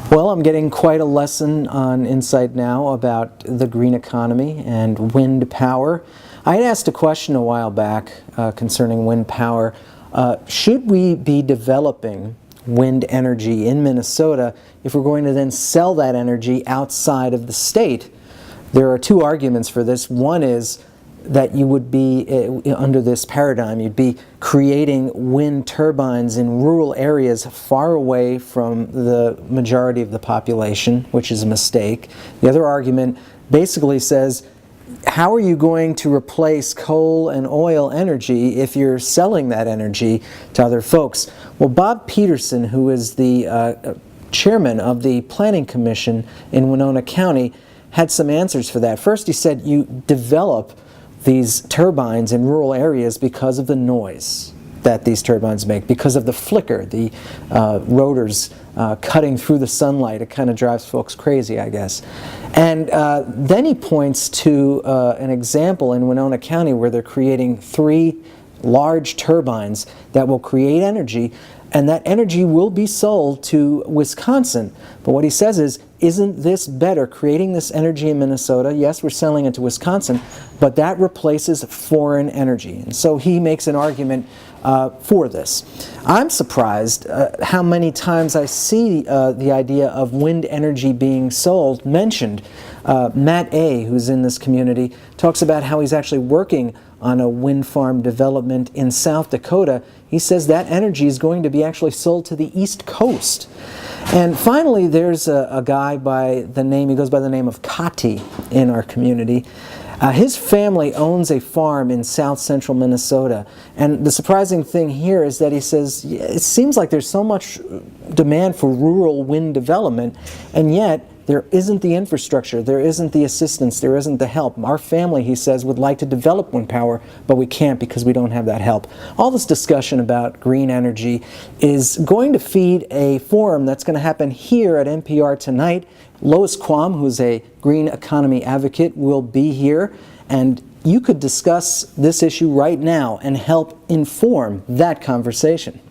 Well, I'm getting quite a lesson on Insight Now about the green economy and wind power. I had asked a question a while back concerning wind power. Should we be developing wind energy in Minnesota if we're going to then sell that energy outside of the state? There are two arguments for this. One is that you would be, under this paradigm, you'd be creating wind turbines in rural areas far away from the majority of the population, which is a mistake. The other argument basically says, how are you going to replace coal and oil energy if you're selling that energy to other folks? Well, Bob Peterson, who is the chairman of the Planning Commission in Winona County, had some answers for that. First, he said you develop these turbines in rural areas because of the noise that these turbines make, because of the flicker, the rotors cutting through the sunlight. It kind of drives folks crazy, I guess. And then he points to an example in Winona County where they're creating 3 large turbines that will create energy, and that energy will be sold to Wisconsin. But what he says is, isn't this better, creating this energy in Minnesota? Yes, we're selling it to Wisconsin, but that replaces foreign energy. And so he makes an argument for this. I'm surprised how many times I see the idea of wind energy being sold mentioned. Matt A., who's in this community, talks about how he's actually working on a wind farm development in South Dakota. He says that energy is going to be actually sold to the East Coast. And finally, there's a guy by the name, he goes by the name of Kati in our community. His family owns a farm in south central Minnesota. And the surprising thing here is that he says, it seems like there's so much demand for rural wind development, and yet there isn't the infrastructure, there isn't the assistance, there isn't the help. Our family, he says, would like to develop wind power, but we can't because we don't have that help. All this discussion about green energy is going to feed a forum that's going to happen here at NPR tonight. Lois Quam, who's a green economy advocate, will be here, and you could discuss this issue right now and help inform that conversation.